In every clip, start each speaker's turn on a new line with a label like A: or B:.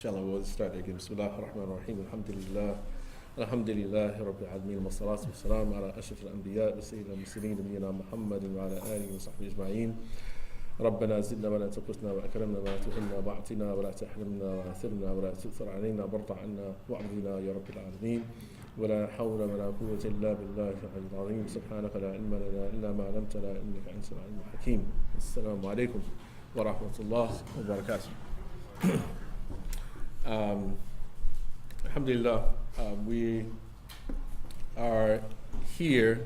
A: Inshallah, we'll start again. Bismillah ar-Rahman ar-Rahim. Alhamdulillah. Alhamdulillah. Rabbil Alameen. Wa salatu wa salam ala ashraf al-anbiya wa sayyid al-muslimin nabiyyina Muhammadin wa ala alihi wa sahbihi ajma'in. ربنا زدنا ولا تنقصنا واكرمنا ولا تهنا واعطنا ولا تحرمنا واثرنا ولا تؤثر علينا وارض عنا واعبدنا يا رب العالمين ولا حول ولا قوة إلا بالله العلي العظيم سبحانك لا علم لنا إلا ما علمتنا إنك أنت العليم الحكيم. السلام عليكم ورحمة الله وبركاته. Alhamdulillah, we are here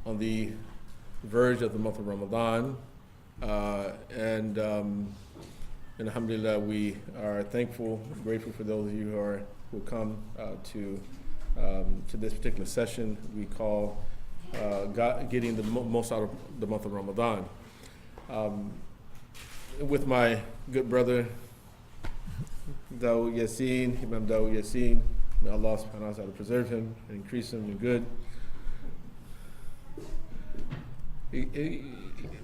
A: on the verge of the month of Ramadan, and alhamdulillah, we are thankful, grateful for those of you who come to this particular session we call getting the most out of the month of Ramadan. With my good brother Dawood Yassin, Imam Dawood Yassin, may Allah subhanahu wa ta'ala preserve him and increase him in good.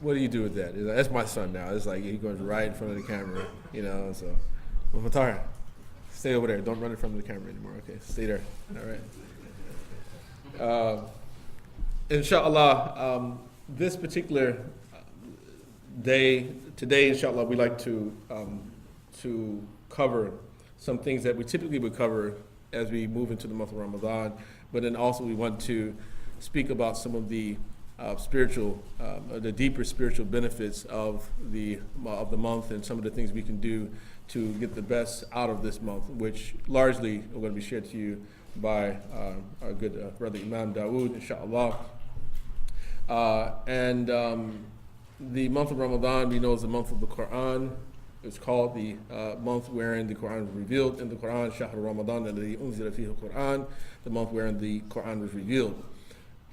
A: What do you do with that? That's my son now. It's like he goes right in front of the camera, you know. So, Matar, stay over there. Don't run in front of the camera anymore. Okay, stay there. All right. Inshallah, this particular day today, inshallah, we like to cover some things that we typically would cover as we move into the month of Ramadan, but then also we want to speak about some of the the deeper spiritual benefits of the month and some of the things we can do to get the best out of this month, which largely are going to be shared to you by our good brother Imam Dawood, inshallah. The month of Ramadan, we know, is the month of the Quran. It's called the month wherein the Quran was revealed in the Quran, Shahr Ramadan alladhi unzila fihi al-Quran, the month wherein the Quran was revealed.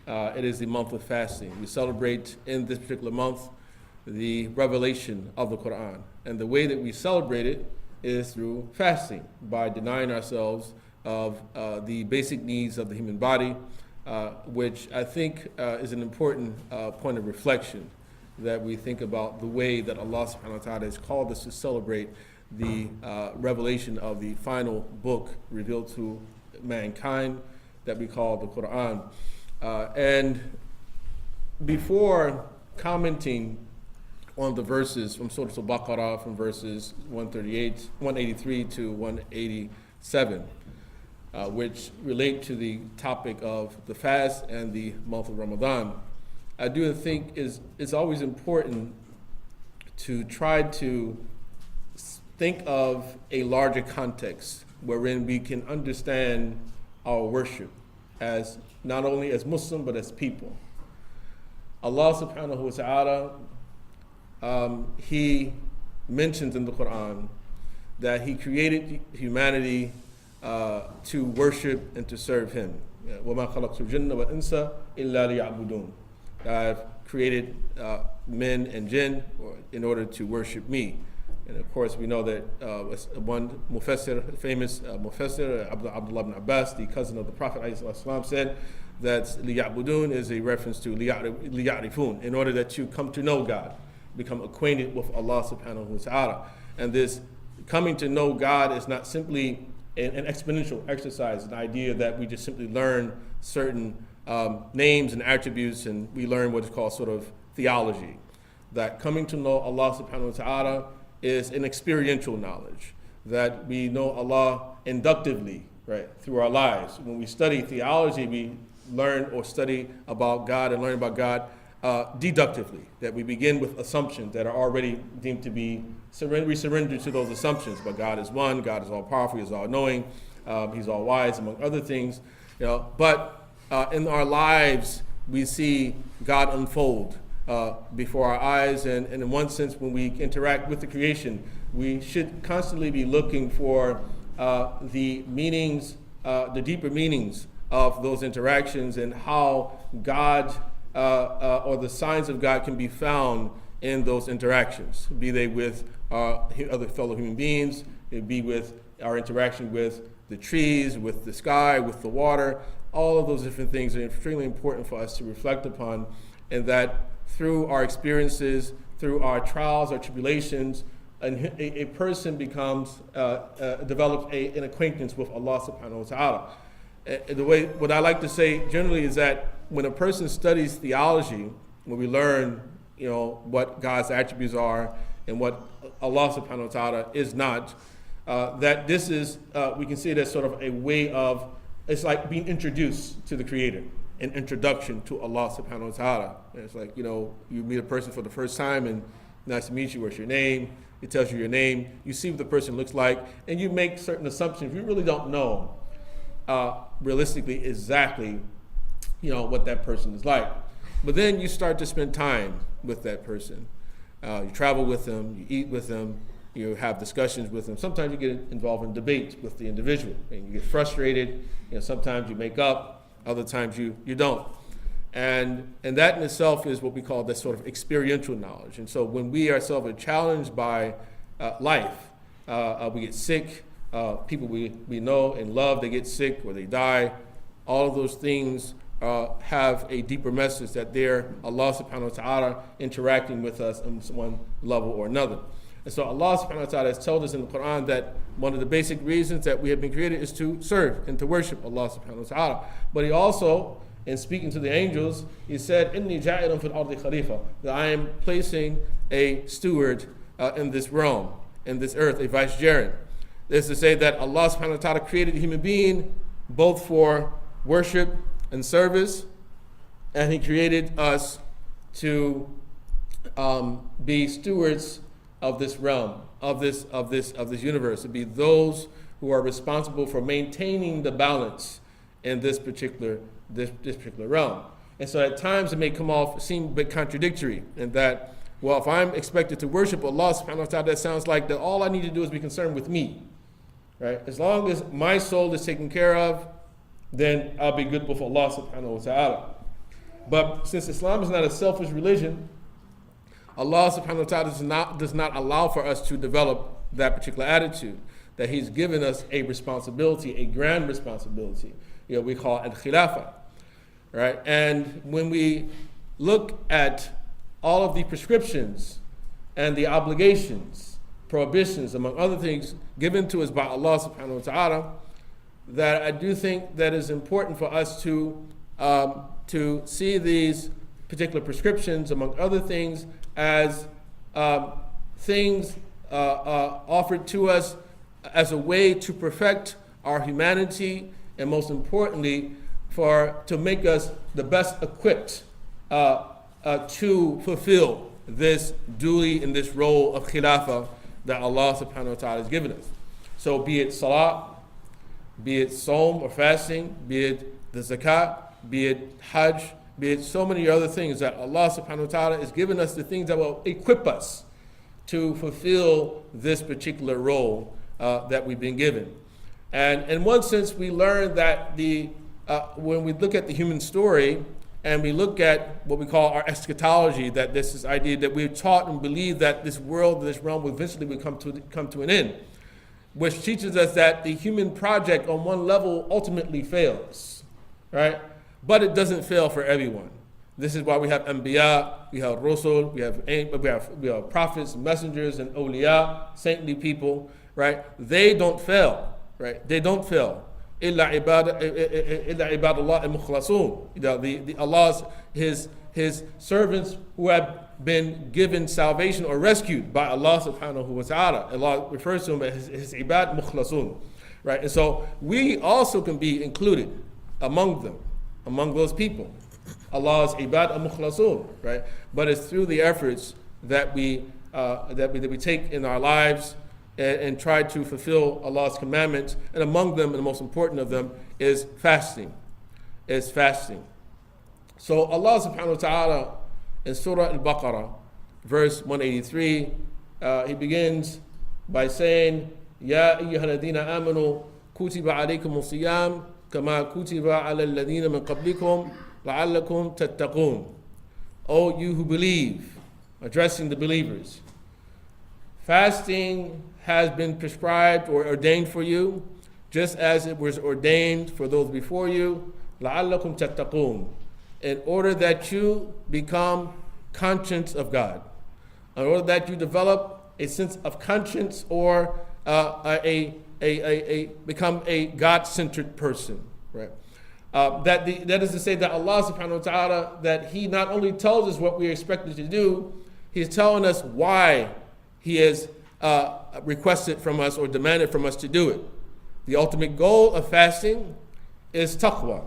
A: It is the month of fasting. We celebrate in this particular month the revelation of the Quran. And the way that we celebrate it is through fasting, by denying ourselves of the basic needs of the human body, which I think is an important point of reflection, that we think about the way that Allah subhanahu wa ta'ala has called us to celebrate the revelation of the final book revealed to mankind that we call the Quran. And before commenting on the verses from Surah Al-Baqarah, from verses 183 to 187, which relate to the topic of the fast and the month of Ramadan, I do think it's always important to try to think of a larger context wherein we can understand our worship as not only as Muslim but as people. Allah subhanahu wa ta'ala, He mentions in the Quran that He created humanity to worship and to serve Him. وَمَا خَلَقْتُ الْجِنَّ وَالْإِنسَ إِلَّا لِيَعْبُدُونَ. I've created men and jinn in order to worship me. And of course, we know that one famous Mufassir, Abdullah bin Abbas, the cousin of the Prophet ﷺ, said that liya'budun is a reference to liya'rifun, in order that you come to know God, become acquainted with Allah subhanahu wa ta'ala. And this coming to know God is not simply an exponential exercise, an idea that we just simply learn certain names and attributes and we learn what is called sort of theology. That coming to know Allah subhanahu wa ta'ala is an experiential knowledge, that we know Allah inductively, right, through our lives. When we study theology, we learn or study about God and learn about God deductively, that we begin with assumptions that are already deemed to be we surrender to those assumptions. But God is one, God is all powerful, He's all knowing, He's all wise, among other things. But in our lives, we see God unfold before our eyes, and in one sense, when we interact with the creation, we should constantly be looking for the meanings, the deeper meanings of those interactions, and how God or the signs of God can be found in those interactions, be they with other fellow human beings, it be with our interaction with the trees, with the sky, with the water. All of those different things are extremely important for us to reflect upon, and that through our experiences, through our trials, our tribulations, a person becomes, develops an acquaintance with Allah subhanahu wa ta'ala. What I like to say generally is that when a person studies theology, when we learn, what God's attributes are and what Allah subhanahu wa ta'ala is not, that this is, we can see it as sort of a way of, it's like being introduced to the Creator, an introduction to Allah subhanahu wa ta'ala. And it's like, you meet a person for the first time and nice to meet you, what's your name? It tells you your name, you see what the person looks like, and you make certain assumptions. You really don't know realistically exactly, what that person is like. But then you start to spend time with that person. You travel with them, you eat with them, you have discussions with them. Sometimes you get involved in debate with the individual, and you get frustrated. Sometimes you make up, other times you don't. And that in itself is what we call this sort of experiential knowledge. And so when we ourselves are challenged by life, we get sick, people we know and love, they get sick or they die. All of those things have a deeper message that they're Allah subhanahu wa ta'ala interacting with us on one level or another. And so Allah subhanahu wa ta'ala has told us in the Quran that one of the basic reasons that we have been created is to serve and to worship Allah subhanahu wa ta'ala. But He also, in speaking to the angels, He said, "Inni ja'ilun fil ardi khalifa," that I am placing a steward in this realm, in this earth, a vicegerent. This is to say that Allah subhanahu wa ta'ala created a human being both for worship and service, and He created us to be stewards of this realm, of this universe, to be those who are responsible for maintaining the balance in this particular realm. And so at times it may seem a bit contradictory in that, well, if I'm expected to worship Allah subhanahu wa ta'ala, that sounds like that all I need to do is be concerned with me, right? As long as my soul is taken care of, then I'll be good with Allah subhanahu wa ta'ala. But since Islam is not a selfish religion, Allah subhanahu wa ta'ala does not allow for us to develop that particular attitude, that He's given us a responsibility, a grand responsibility. We call it khilafah, right? And when we look at all of the prescriptions and the obligations, prohibitions, among other things, given to us by Allah subhanahu wa ta'ala, that I do think that is important for us to see these particular prescriptions, among other things, as things offered to us as a way to perfect our humanity, and most importantly, to make us the best equipped to fulfill this duty and this role of khilafah that Allah subhanahu wa ta'ala has given us. So be it salah, be it Sawm or fasting, be it the zakat, be it hajj, be it so many other things that Allah subhanahu wa ta'ala has given us, the things that will equip us to fulfill this particular role that we've been given. And in one sense, we learn that when we look at the human story and we look at what we call our eschatology, that this is idea that we're taught and believe that this world, this realm will eventually come to an end, which teaches us that the human project on one level ultimately fails, right? But it doesn't fail for everyone. This is why we have anbiya, we have rusul, we have prophets, messengers, and awliya, saintly people, right? They don't fail, right? They don't fail. Illa ibadallah al-mukhlasun. Allah's his servants who have been given salvation or rescued by Allah subhanahu wa ta'ala. Allah refers to them as his ibad mukhlasun, right? And so we also can be included among them, among those people. Allah's ibad al-mukhlasun, right? But it's through the efforts that we take in our lives and try to fulfill Allah's commandments. And among them, and the most important of them, is fasting. So Allah subhanahu wa ta'ala in Surah Al-Baqarah, verse 183, He begins by saying, Ya ayyuhalladhina amanu kutiba alaykum as-siyam kama kutiba ala alladhina min qablikum la'allakum tattaqun. O you who believe, addressing the believers, fasting has been prescribed or ordained for you, just as it was ordained for those before you, la'allakum tattaqun, in order that you become conscious of God, in order that you develop a sense of conscience or become a God-centered person, right? That is to say that Allah subhanahu wa ta'ala, that He not only tells us what we are expected to do, He's telling us why He has requested from us or demanded from us to do it. The ultimate goal of fasting is taqwa.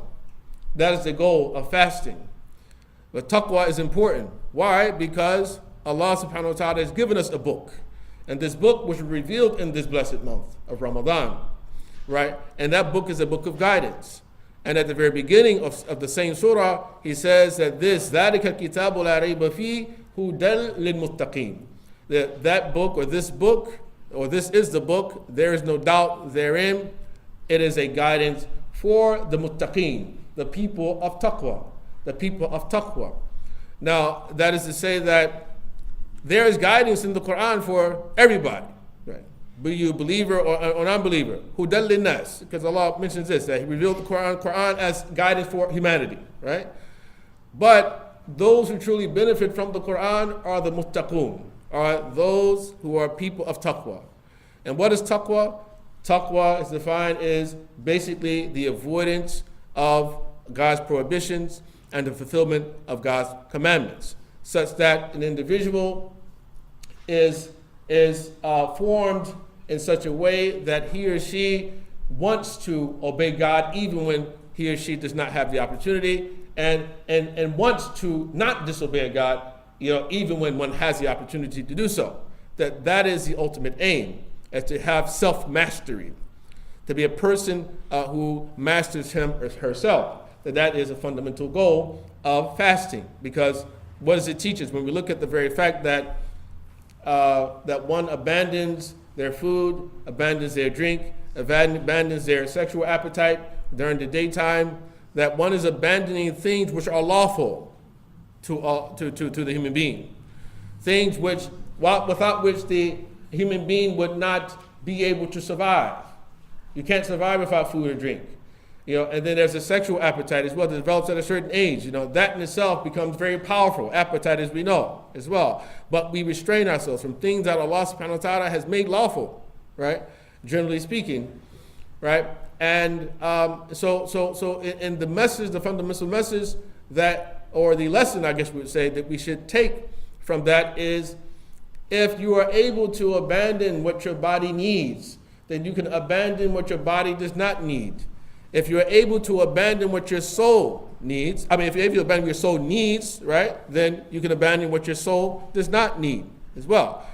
A: That is the goal of fasting. But taqwa is important. Why? Because Allah subhanahu wa ta'ala has given us a book. And this book was revealed in this blessed month of Ramadan, right? And that book is a book of guidance. And at the very beginning of the same surah, He says that ذَلِكَ الْكِتَابُ لَا رَيْبَ فِيهِ هُدًى لِلْمُتَّقِينَ. That book or this book, or this is the book, there is no doubt therein. It is a guidance for the muttaqeen, the people of taqwa, the people of taqwa. Now, that is to say that there is guidance in the Quran for everybody, right? Be you a believer or non-believer. Hudan linnas, because Allah mentions this, that He revealed the Quran as guidance for humanity, right? But those who truly benefit from the Quran are the muttaqun, are those who are people of taqwa. And what is taqwa? Taqwa is defined as basically the avoidance of God's prohibitions and the fulfillment of God's commandments, such that an individual is formed in such a way that he or she wants to obey God even when he or she does not have the opportunity, and wants to not disobey God, even when one has the opportunity to do so. That is the ultimate aim, is to have self-mastery, to be a person who masters him or herself. That is a fundamental goal of fasting, because what does it teach us? When we look at the very fact that one abandons their food, abandons their drink, abandons their sexual appetite during the daytime, that one is abandoning things which are lawful to the human being, things without which the human being would not be able to survive. You can't survive without food or drink. And then there's a sexual appetite as well that develops at a certain age. That in itself becomes very powerful, appetite as we know as well. But we restrain ourselves from things that Allah subhanahu wa ta'ala has made lawful, right? Generally speaking, right? And so in the message, the fundamental message or the lesson, I guess we would say, that we should take from that is, if you are able to abandon what your body needs, then you can abandon what your body does not need. If you're able to abandon what your soul needs, if you're able to abandon what your soul needs, right, then you can abandon what your soul does not need as well.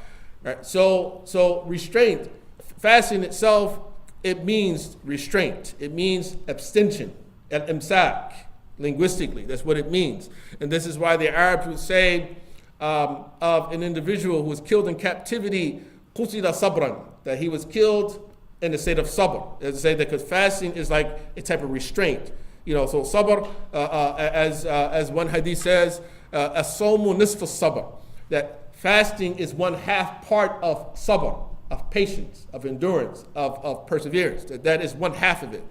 A: Right? So restraint, fasting itself, it means restraint. It means abstention, al-imsak, linguistically. That's what it means. And this is why the Arabs would say of an individual who was killed in captivity, qutila sabran, that he was killed in the state of sabr. As I say, that because fasting is like a type of restraint. So sabr, as one hadith says, as-sawmu nisfu sabr, that fasting is 1/2 part of sabr, of patience, of endurance, of perseverance. That is 1/2 of it,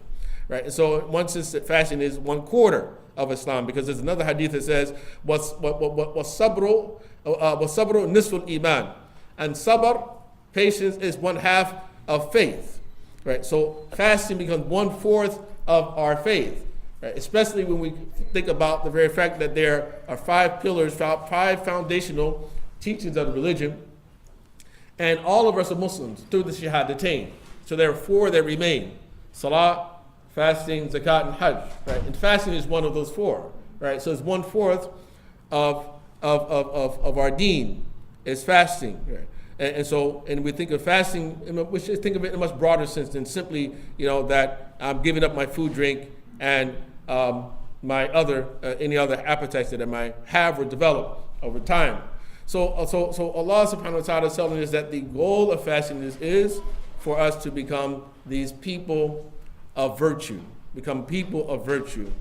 A: right? And so one says that fasting is 1/4 of Islam, because there's another hadith that says, was-sabru nisful iman, and sabr, patience, is 1/2 of faith, right? So fasting becomes 1/4 of our faith, right? Especially when we think about the very fact that there are 5 pillars, 5 foundational teachings of the religion, and all of us are Muslims through the Shahadatain. So there are 4 that remain: Salah, fasting, zakat, and hajj, right? And fasting is one of those 4, right? So it's 1/4 of our deen is fasting, right? And we think of fasting, we should think of it in a much broader sense than simply, that I'm giving up my food, drink, and my any other appetites that I might have or develop over time. So Allah subhanahu wa ta'ala is telling us that the goal of fasting is for us to become these people of virtue, become people of virtue.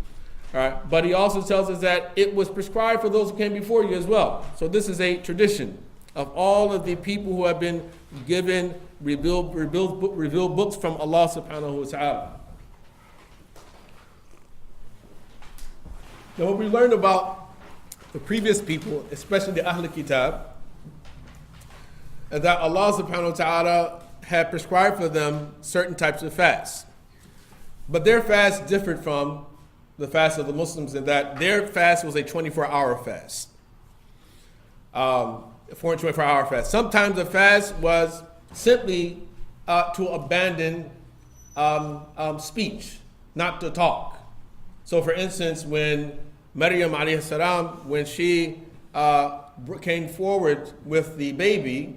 A: All right? But He also tells us that it was prescribed for those who came before you as well. So this is a tradition of all of the people who have been given revealed books from Allah subhanahu wa ta'ala. Now what we learned about the previous people, especially the Ahl Kitab, that Allah subhanahu wa ta'ala had prescribed for them certain types of fasts. But their fast differed from the fast of the Muslims in that their fast was a 24-hour fast. 24-hour fast. Sometimes the fast was simply to abandon speech, not to talk. So for instance, when Maryam alayhi salam, when she came forward with the baby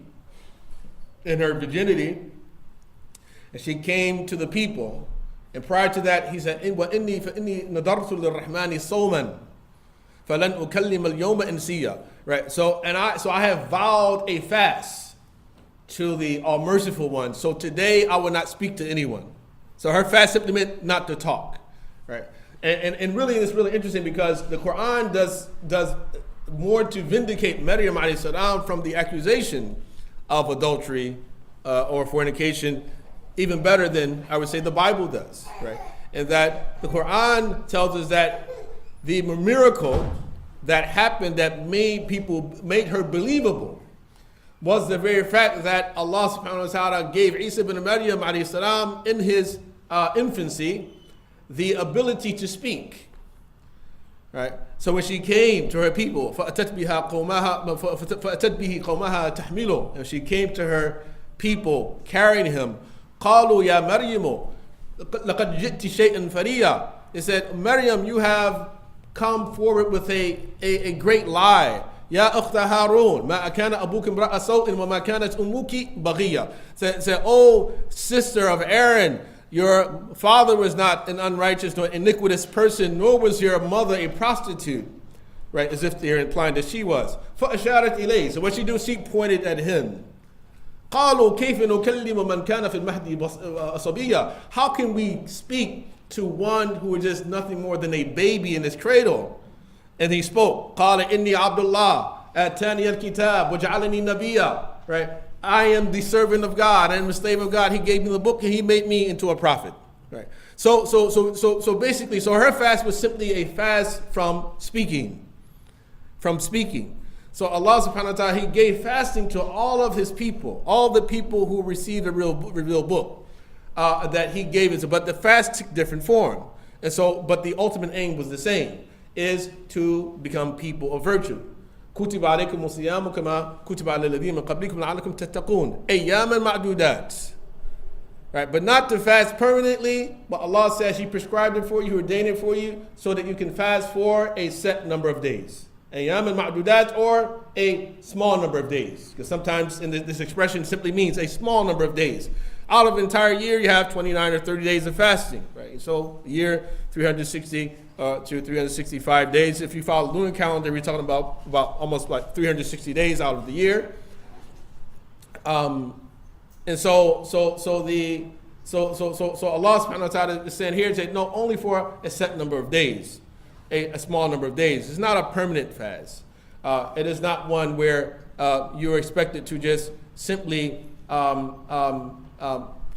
A: in her virginity, and she came to the people, and prior to that he said, فَإِنِّي نَدَرْتُ لِلرَّحْمَنِ صَوْمًا فَلَنْ أُكَلِّمَ الْيَوْمَ إِنْسِيًّا. Right, so I have vowed a fast to the All-Merciful One, so today I will not speak to anyone. So her fast simply meant not to talk, right? And really, it's really interesting because the Quran does more to vindicate Maryam alayhi salam from the accusation of adultery or fornication, even better than I would say the Bible does, right? And that the Quran tells us that the miracle that happened that made her believable was the very fact that Allah subhanahu wa ta'ala gave Isa ibn Maryam alayhi salam in his infancy the ability to speak, right? So when she came to her people, فَأَتَتْ بِهِ قَوْمَهَا تَحْمِلُهُ, and she came to her people carrying him, قَالُوا يَا مَرْيَمُ لَقَدْ جِئْتِ شَيْئًا فَرِيًّا. They said, Maryam, you have come forward with a great lie. Ya ukhta Harun, ma kana abuki imra'a saw'in wa ma kanat ummuki baghiya. Say, oh sister of Aaron, your father was not an unrighteous nor iniquitous person, nor was your mother a prostitute. Right, as if they're implying that she was. فَأَشَارَتْ إِلَيْهِ. So what she do, she pointed at him. قَالُوا كَيْفَ نُكَلِّمُ مَنْ كَانَ فِي الْمَهْدِ صَبِيًّا. How can we speak to one who is just nothing more than a baby in his cradle? And he spoke. قال إني عبد الله آتاني الكتاب وجعلني نبيا. Right? I am the servant of God. I am the slave of God. He gave me the book and he made me into a prophet. Right? So basically, so her fast was simply a fast from speaking. From speaking. So Allah subhanahu wa ta'ala, he gave fasting to all of his people, all the people who received a revealed book. That he gave it to, but the fast took different form. And so, but the ultimate aim was the same, is to become people of virtue. كُتِبَ عَلَيْكُمُ الصِّيَامُ كَمَا كُتِبَ عَلَى الَّذِينَ مِن قَبْلِكُمْ لَعَلَّكُمْ تَتَّقُونَ أَيَّامًا مَعْدُودَاتٍ. Right, but not to fast permanently, but Allah says He prescribed it for you, He ordained it for you, so that you can fast for a set number of days. أَيَّامًا مَعْدُودَاتٍ, or a small number of days. Because sometimes this expression simply means a small number of days. Out of an entire year, you have 29 or 30 days of fasting, right? So a year, 360 to 365 days. If you follow the lunar calendar, we're talking about almost like 360 days out of the year. And so Allah subhanahu wa ta'ala is saying here that no, only for a set number of days, a small number of days. It's not a permanent fast. It is not one where you're expected to just simply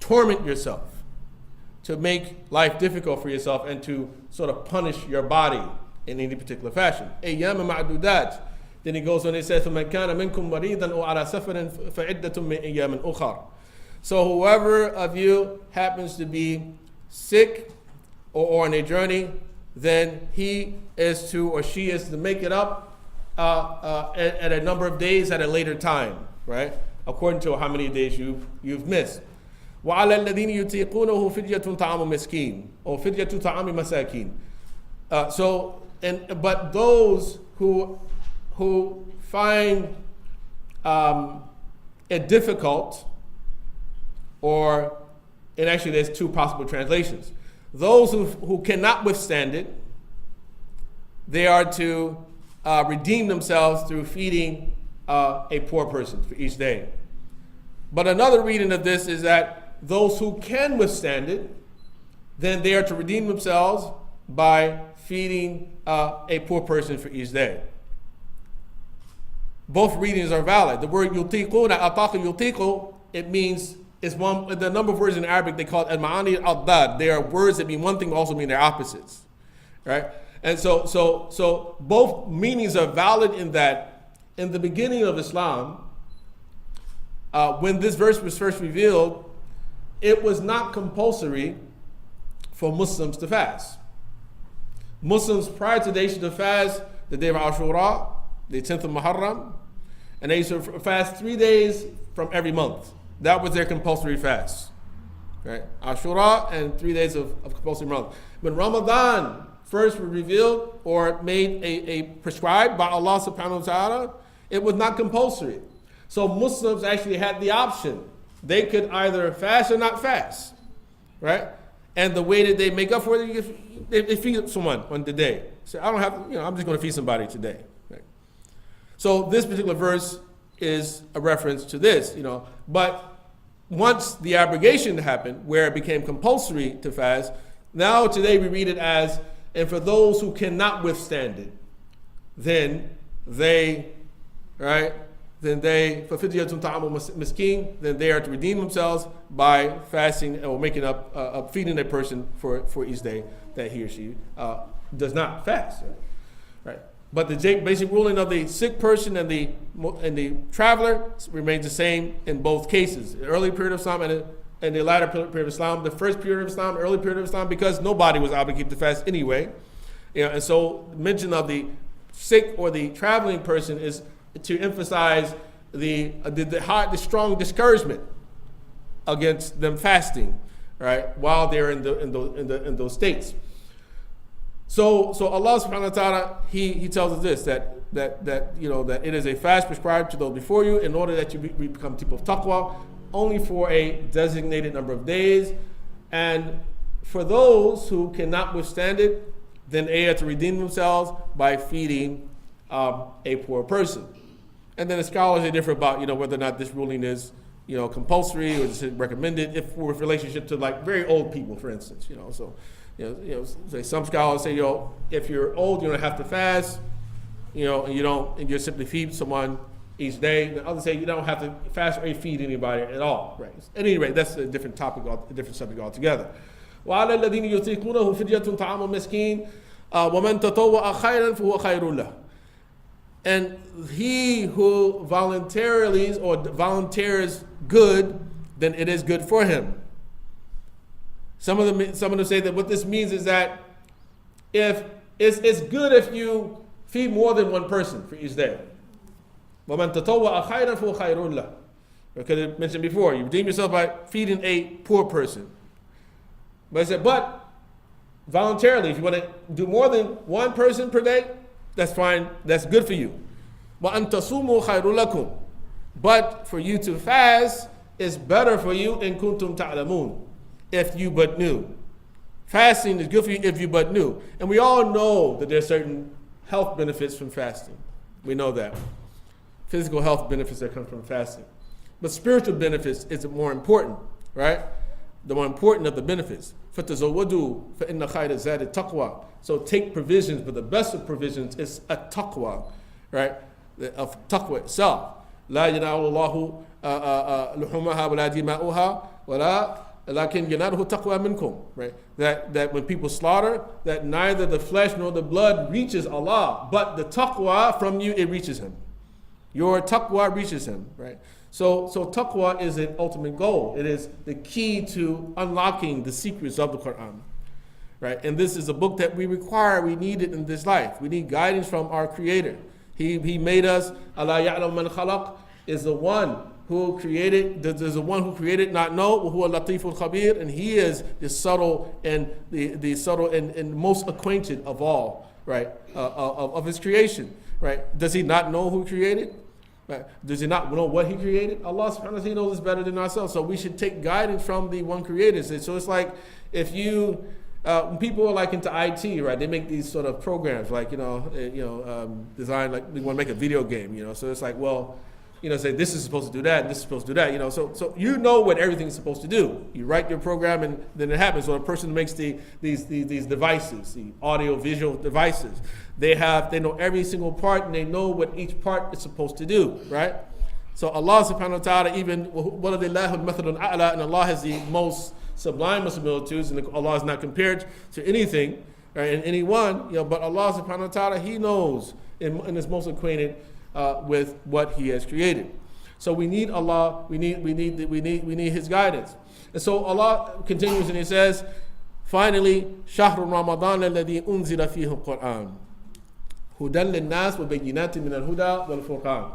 A: torment yourself, to make life difficult for yourself, and to sort of punish your body in any particular fashion. أَيَّامًا مَعْدُودَاتٍ. Then he goes on and says, فَمَنْ كَانَ مِنْكُمْ مَرِيضًا أَوْ عَلَى سَفَرٍ فَعِدَّةٌ مِنْ أَيَّامٍ أُخَرَ. So whoever of you happens to be sick or on a journey, then he is to, or she is to make it up at a number of days at a later time, right? According to how many days you've missed. وَعَلَى الَّذِينَ يُطِيقُونَهُ فِدْيَةٌ طَعَامُ مِسْكِينٍ or فِدْيَةُ طَعَامِ مَسَاكِينٍ. But those who find it difficult, and actually there's two possible translations. Those who cannot withstand it, they are to redeem themselves through feeding a poor person for each day. But another reading of this is that those who can withstand it, then they are to redeem themselves by feeding a poor person for each day. Both readings are valid. The word yutiquna, ataqa yutiqu, it means, it's one, the number of words in Arabic, they call it al-ma'ani al-dad. They are words that mean one thing, but also mean their opposites, right? And so both meanings are valid in that in the beginning of Islam, when this verse was first revealed, it was not compulsory for Muslims to fast. Muslims prior to, they used to fast the day of Ashura, the 10th of Muharram, and they used to fast 3 days from every month. That was their compulsory fast. Right? Ashura and 3 days of compulsory month. When Ramadan first was revealed or made a prescribed by Allah subhanahu wa ta'ala, it was not compulsory. So Muslims actually had the option. They could either fast or not fast. Right? And the way that they make up for it, they feed someone on the day. So I don't have, I'm just going to feed somebody today. Right? So this particular verse is a reference to this, But once the abrogation happened, where it became compulsory to fast, now today we read it as, and for those who cannot withstand it, then they, for fidyatun ta'amu miskin, then they are to redeem themselves by fasting or making up, feeding a person for each day that he or she does not fast. Right? But the basic ruling of the sick person and the traveler remains the same in both cases. The early period of Islam and the latter period of Islam, the first period of Islam, early period of Islam, because nobody was obligated to fast anyway. And so mention of the sick or the traveling person is to emphasize the strong discouragement against them fasting, right, while they're in those states. So Allah subhanahu wa ta'ala, he tells us this, that it is a fast prescribed to those before you in order that you become people of taqwa, only for a designated number of days. And for those who cannot withstand it, then they have to redeem themselves by feeding a poor person. And then the scholars are different about whether or not this ruling is compulsory or is it recommended if with relationship to like very old people, for instance. Some scholars say, if you're old, you don't have to fast, and you simply feed someone each day. And others say you don't have to fast or feed anybody at all. Right? At any rate, that's a different topic, a different subject altogether. وَعَلَى الَّذِينَ يُطِيقُونَهُ فِدْيَةٌ طَعَامُ مِسْكِينٍ وَمَنْ تَطَوَّعَ خَيْرًا فَهُوَ خَيْرٌ لَهُ. And he who volunteers good, then it is good for him. Some of them say that what this means is that if it's good if you feed more than one person for each day. وَمَنْ تَطَوَّعَ خَيْرًا فَهُوَ خَيْرٌ لَهُ. Because I mentioned before, you redeem yourself by feeding a poor person. But I said, but voluntarily, if you want to do more than one person per day, that's fine, that's good for you. وَأَنْ تَصُومُوا خَيْرٌ لَكُمْ. But for you to fast is better for you in kuntum ta'lamun, if you but knew. Fasting is good for you if you but knew. And we all know that there are certain health benefits from fasting. We know that. Physical health benefits that come from fasting. But spiritual benefits is more important, right? The more important of the benefits. فَتَزَوَّدُوا فَإِنَّ خَيْرَ الزَّادِ التَّقْوَى. So take provisions, but the best of provisions is a taqwa, right? Of taqwa itself. لَا يَنَالُ اللَّهُ لُحُومَهَا وَلَا دِمَاؤُهَا وَلَا لَكِنْ يَنَالُهُ تَقْوَى مِنْكُمْ. Right? That when people slaughter, that neither the flesh nor the blood reaches Allah, but the taqwa from you, it reaches Him. Your taqwa reaches Him, right? So taqwa is an ultimate goal. It is the key to unlocking the secrets of the Quran, right? And this is a book that we require, we need it in this life. We need guidance from our Creator. He made us. Allah ya'lam man khalaq is the one who created. There's the one who created, not know. Huwa latiful khabir, and He is the subtle and the subtle and most acquainted of all, right? Of His creation, right? Does He not know who created? Right. Does He not know what He created? Allah subhanahu wa ta'ala, He knows us better than ourselves. So we should take guidance from the one creator. So it's like if you, when people are like into IT, right? They make these sort of programs, like design, like they want to make a video game, So it's like, well, say this is supposed to do that, and this is supposed to do that, So you know what everything's supposed to do. You write your program, and then it happens. So a person makes these devices, the audio visual devices. They know every single part, and they know what each part is supposed to do, right? So Allah subhanahu wa ta'ala, even وَلَدِلَّهُ الْمَثَلُ الْأَعْلَى, and Allah has the most sublime of similitudes, and Allah is not compared to anything, right, and anyone, but Allah subhanahu wa ta'ala, He knows and is most acquainted with what He has created. So we need Allah, we need His guidance. And so Allah continues and He says, finally, شهر رمضان الذي أنزل فيه القرآن هدى للناس وبينات من الهدى والفرقان.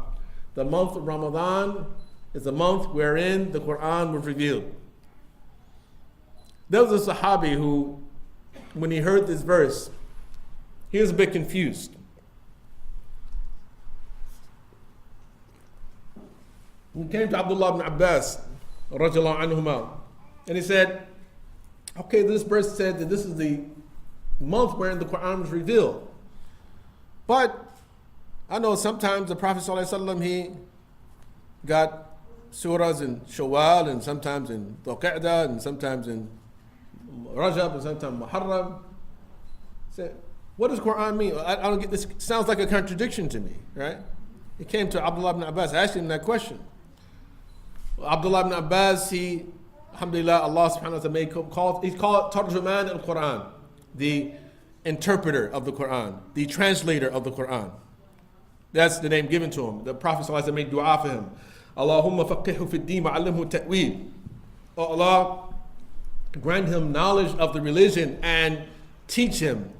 A: The month of Ramadan is a month wherein the Quran was revealed. There was a Sahabi who, when he heard this verse, he was a bit confused. He came to Abdullah bin Abbas, radiallahu anhuma, and he said, okay, this verse said that this is the month wherein the Quran was revealed. But I know sometimes the Prophet ﷺ, he got surahs in Shawwal, and sometimes in Dhul Qa'dah, and sometimes in Rajab, and sometimes Muharram. Said, what does Quran mean? I don't get this. Sounds like a contradiction to me, right? He came to Abdullah bin Abbas, asked him that question. Abdullah bin Abbas, he, alhamdulillah, Allah subhanahu wa ta'ala he's called Tarjuman al-Quran, the interpreter of the Quran, the translator of the Quran. That's the name given to him. The Prophet ﷺ made dua for him. Allahumma faqihhu fi d-din wa'allimhu ta'wil. Oh Allah, grant him knowledge of the religion and teach him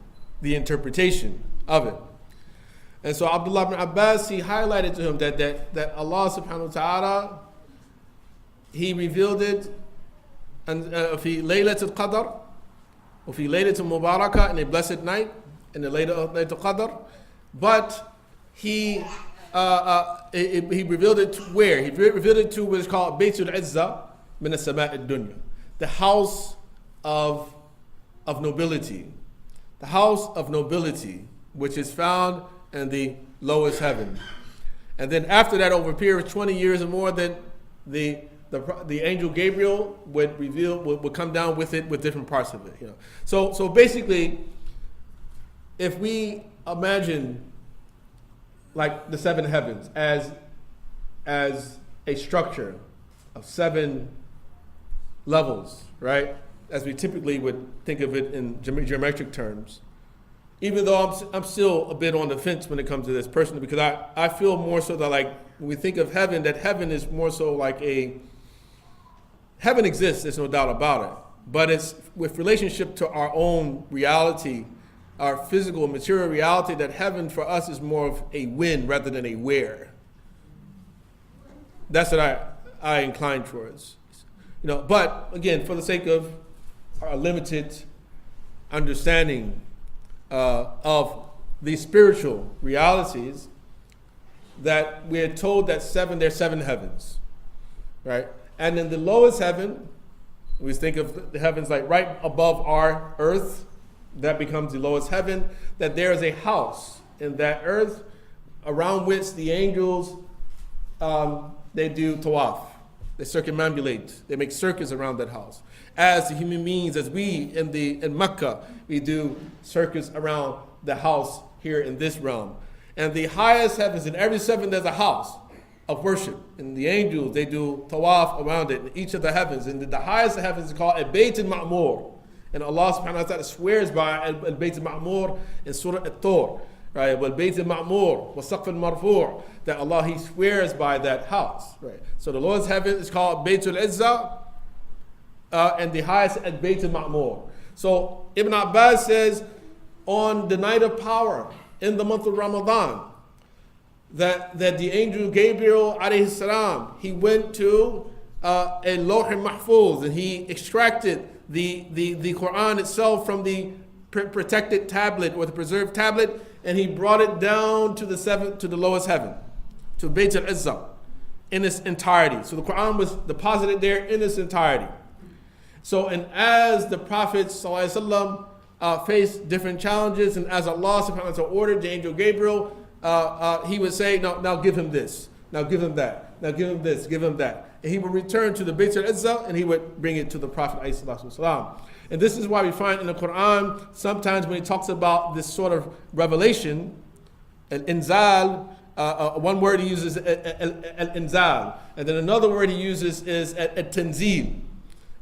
A: the interpretation of it. And so Abdullah bin Abbas, he highlighted to him that Allah subhanahu wa ta'ala, He revealed it and في ليلة القدر وفي ليلة المباركة, in a blessed night, in the ليلة القدر. But he revealed it to where? He revealed it to what is called بيت العزة من السماء الدنيا, the house of nobility, the house of nobility, which is found in the lowest heaven. And then after that, over a period of 20 years or more, then the angel Gabriel would come down with it, with different parts of it. You know. So basically, if we imagine like the seven heavens as a structure of 7 levels, right? As we typically would think of it in geometric terms. Even though I'm still a bit on the fence when it comes to this personally, because I feel more so that, like, when we think of heaven, that heaven is more so like heaven exists, there's no doubt about it. But it's with relationship to our own reality, our physical, material reality, that heaven for us is more of a when rather than a where. That's what I incline towards. You know, but again, for the sake of our limited understanding of these spiritual realities, that we are told that there's 7 heavens, right? And in the lowest heaven, we think of the heavens like right above our earth, that becomes the lowest heaven, that there is a house in that earth around which the angels, they do tawaf, they circumambulate, they make circuits around that house. As the human beings, as we in Mecca, we do circuits around the house here in this realm. And the highest heavens, in every 7 there's a house of worship. And the angels, they do tawaf around it in each of the heavens. And the highest of heavens is called Al-Bayt al-Ma'mur. And Allah subhanahu wa ta'ala swears by Al-Bayt al-Ma'mur in Surah At-Tur. Right? Al-Bayt al-Ma'mur, wa-Saqf al-Marfu', that Allah, He swears by that house. Right? So the Lord's heaven is called Bayt al-Izzah, and the highest Al-Bayt al-Ma'mur. So Ibn Abbas says, on the night of power, in the month of Ramadan, that the angel Gabriel alayhi salam, he went to a Lawh al-Mahfuz, and he extracted the Quran itself from the protected tablet or the preserved tablet, and he brought it down to the lowest heaven, to Bayt al-Izzah, in its entirety. So the Quran was deposited there in its entirety. So, and as the Prophet ﷺ faced different challenges, and as Allah subhanahu wa ta'ala ordered the angel Gabriel, he would say, now give him this, now give him that, now give him this, give him that. And he would return to the Bayt al-Izzah, and he would bring it to the Prophet ﷺ. And this is why we find in the Quran, sometimes when he talks about this sort of revelation, al-inzal, one word he uses al-inzal, and then another word he uses is al-tanzil.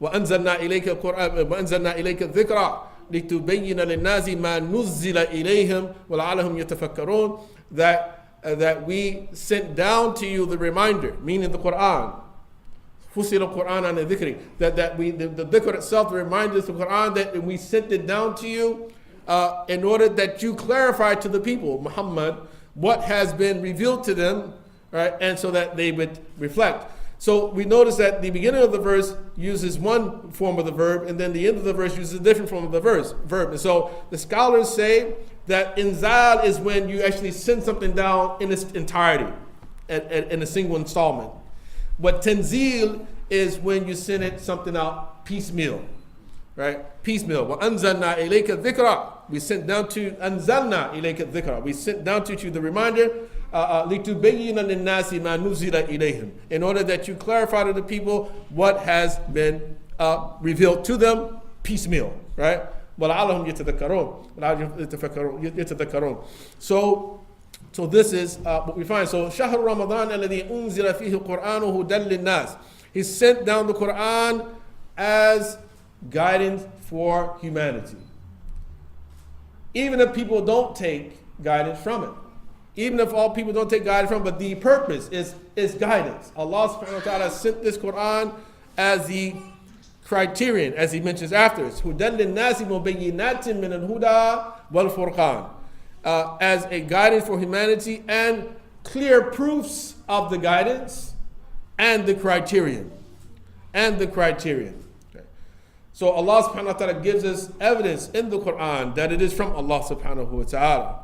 A: وَأَنزَلْنَا إِلَيْكَ الْقُرْآنَ وَأَنزَلْنَا إِلَيْكَ الذِّكْرَى لِتُبَيِّنَ لِلنَّاسِ مَا نُزِّلَ إِلَيْهِمْ وَلَعَلَّهُمْ يَتَفَكَّرُونَ. That that we sent down to you the reminder, meaning the Quran. Fusil Quran and dhikri. That we the dhikr itself, the reminder of the Quran, that we sent it down to you in order that you clarify to the people, Muhammad, what has been revealed to them, right? And so that they would reflect. So we notice that the beginning of the verse uses one form of the verb, and then the end of the verse uses a different form of the verb. And so the scholars say that inzal is when you actually send something down in its entirety, in a single installment. But tanzil is when you send something out piecemeal, right? Piecemeal. Wa anzalna ilayka dhikra. We sent down to anzalna ilayka dhikra. We sent down to you the reminder. لِتُبَيِّنَ لِلنَّاسِ مَا نُزِلَ إِلَيْهِمْ, in order that you clarify to the people what has been revealed to them piecemeal, right? وَلَعَلَّهُمْ يَتَذَكَّرُونَ. So this is what we find. So شَهْرُ رَمَضَانَ الَّذِي أُنزِلَ فِيهِ الْقُرْآنُ هُدًى لِلنَّاسِ. He sent down the Quran as guidance for humanity. Even if people don't take guidance from it. Even if all people don't take guidance from it, but the purpose is guidance. Allah subhanahu wa ta'ala sent this Quran as the criterion, as he mentions after it. هُدًى لِلنَّاسِ مُبَيِّنَاتٍ مِنَ الْهُدَى وَالْفُرْقَانِ. As a guidance for humanity and clear proofs of the guidance and the criterion. Okay. So Allah subhanahu wa ta'ala gives us evidence in the Quran that it is from Allah subhanahu wa ta'ala.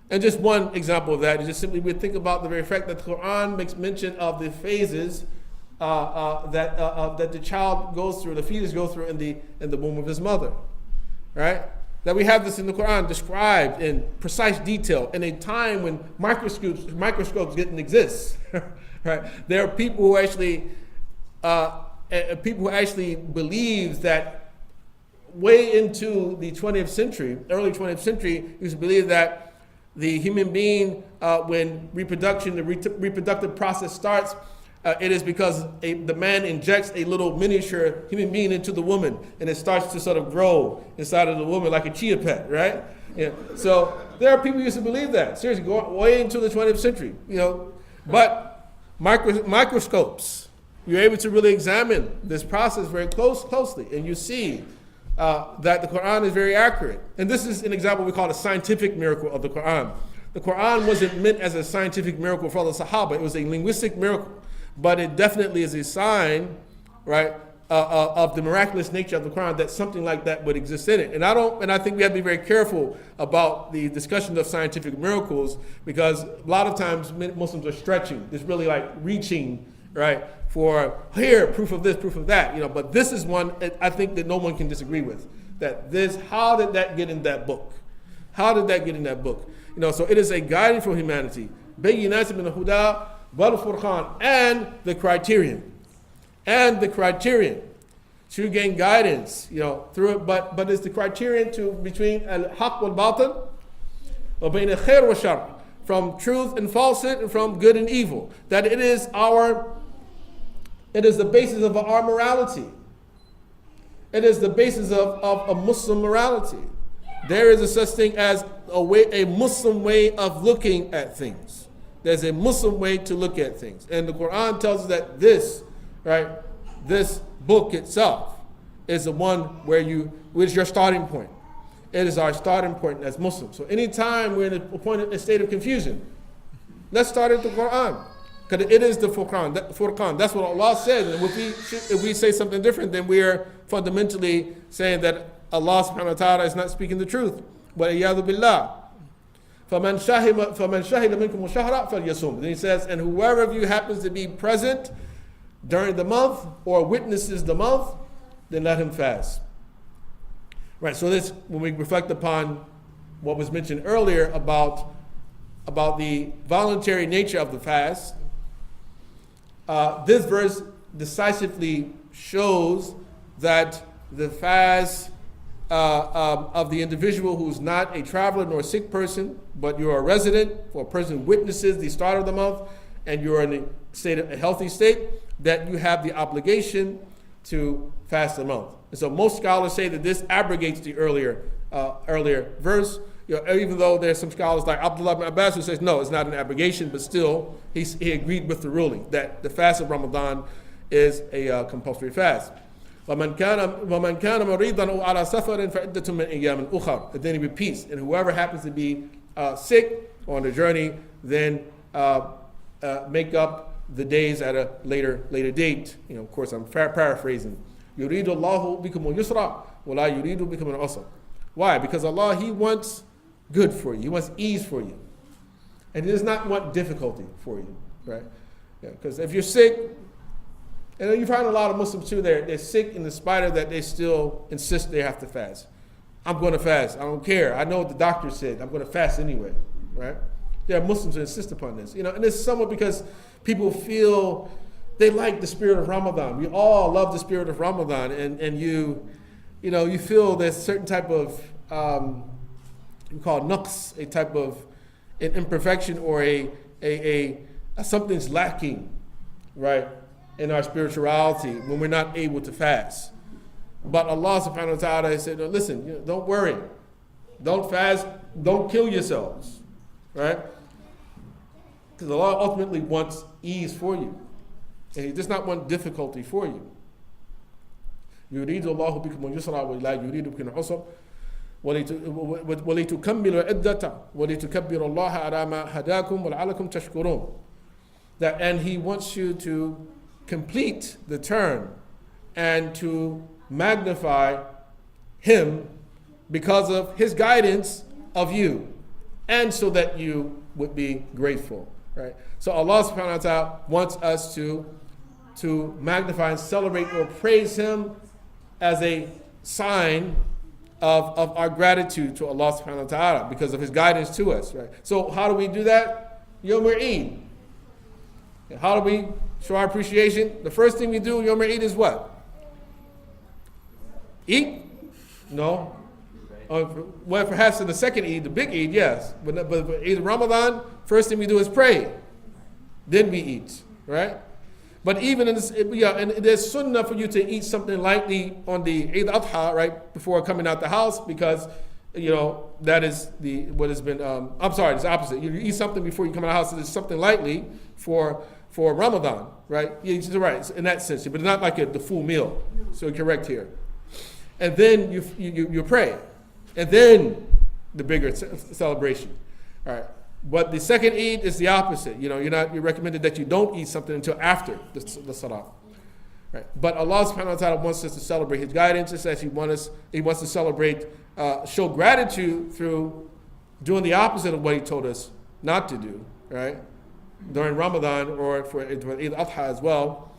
A: And just one example of that is just simply we think about the very fact that the Quran makes mention of the phases that the child goes through, the fetus goes through in the womb of his mother, right? That we have this in the Quran described in precise detail in a time when microscopes didn't exist, right? There are people who actually believe that way into the 20th century, early 20th century, used to believe that the human being, when the reproductive process starts, it is because the man injects a little miniature human being into the woman, and it starts to sort of grow inside of the woman like a chia pet, right? Yeah. So there are people who used to believe that. Seriously, go way into the 20th century, But microscopes, you're able to really examine this process very closely, and you see that the Quran is very accurate. And this is an example we call a scientific miracle of the Quran. The Quran wasn't meant as a scientific miracle for the Sahaba. It was a linguistic miracle. But it definitely is a sign, right, of the miraculous nature of the Quran, that something like that would exist in it. And I think we have to be very careful about the discussion of scientific miracles, because a lot of times Muslims are stretching. It's really like reaching, right, for here, proof of this, proof of that, But this is one I think that no one can disagree with. How did that get in that book? How did that get in that book? So it is a guidance for humanity. بَيِّنَاتٍ مِنَ الْهُدَى وَالْفُرْقَانِ, and the criterion. To gain guidance, through it. But it's the criterion between al-haq wal-batil, وَبَيْنَ الْخَيْرِ وَالشَّرِّ, from truth and falsehood, and from good and evil. That it is the basis of our morality. It is the basis of a Muslim morality. There is a such thing as a Muslim way of looking at things. There's a Muslim way to look at things. And the Quran tells us that this book itself is the one which is your starting point. It is our starting point as Muslims. So anytime we're in a state of confusion, let's start at the Quran. Because it is the Furqan. That's what Allah says. And if we say something different, then we are fundamentally saying that Allah subhanahu wa ta'ala is not speaking the truth. But iyadu billah. فَمَنْ شَهِدَ مِنْكُمُ الشَّهْرَ فَلْيَصُمْ. Then he says, and whoever of you happens to be present during the month or witnesses the month, then let him fast. Right, so this, when we reflect upon what was mentioned earlier about the voluntary nature of the fast, this verse decisively shows that the fast of the individual who's not a traveler nor a sick person, but you're a resident, or a person who witnesses the start of the month, and you're in a healthy state, that you have the obligation to fast the month. And so most scholars say that this abrogates the earlier verse, even though there's some scholars like Abdullah bin Abbas who says, no, it's not an abrogation, but still, he agreed with the ruling that the fast of Ramadan is a compulsory fast. وَمَنْ كَانَ مَرِيضًا أَوْ عَلَى سَفَرٍ فَعِدَّةٌ مِنْ أَيَّامٍ أُخَرٍ. And then he repeats, and whoever happens to be sick or on the journey, then make up the days at a later date. Of course, I'm paraphrasing. يُرِيدُ اللَّهُ بِكُمُ الْيُسْرَ وَلَا يُرِيدُ بِكُمُ الْعُسْرَ. Why? Because Allah, He wants good for you. He wants ease for you. And He does not want difficulty for you, right? Because if you're sick, and you find a lot of Muslims too, they're sick in spite of that they still insist they have to fast. I'm going to fast. I don't care. I know what the doctor said. I'm going to fast anyway, right? There are Muslims who insist upon this. And it's somewhat because people feel they like the spirit of Ramadan. We all love the spirit of Ramadan, and you feel there's a certain type of we call naqs, a type of an imperfection or a something's lacking, right, in our spirituality when we're not able to fast. But Allah subhanahu wa ta'ala said, no, listen, don't worry. Don't fast. Don't kill yourselves, right? Because Allah ultimately wants ease for you. And He does not want difficulty for you. يُرِيدُ اللَّهُ بِكُمُ الْيُسْرَ وَلَا يُرِيدُ بِكُمُ الْعُسْرَ وَلِتُكَمِّلُوا الْعِدَّةَ وَلِتُكَبِّرُوا اللَّهَ عَلَى مَا هَدَاكُمْ وَلَعَلَّكُمْ تَشْكُرُونَ. And He wants you to complete the term and to magnify Him because of His guidance of you, and so that you would be grateful, right? So Allah subhanahu wa ta'ala wants us to magnify and celebrate or praise Him as a sign of our gratitude to Allah subhanahu wa ta'ala because of His guidance to us, right? So how do we do that? Yawm Eid. How do we show our appreciation? The first thing we do Yawm Eid is what? Eat? No. Well, perhaps in the second Eid, the big Eid, yes. But Eid Ramadan, first thing we do is pray. Then we eat, right? But even in this, and there's sunnah for you to eat something lightly on the Eid Adha, right, before coming out the house, because, that is what has been, I'm sorry, it's the opposite. You eat something before you come out of the house, so it's something lightly for Ramadan, right? You're right, in that sense, but not like the full meal. So you're correct here. And then you pray. And then the bigger celebration. All right. But the second Eid is the opposite. You're recommended that you don't eat something until after the Salah. Right. But Allah subhanahu wa ta'ala wants us to celebrate His guidance. It says He wants to celebrate, show gratitude through doing the opposite of what He told us not to do, right? During Ramadan or for Eid Adha as well.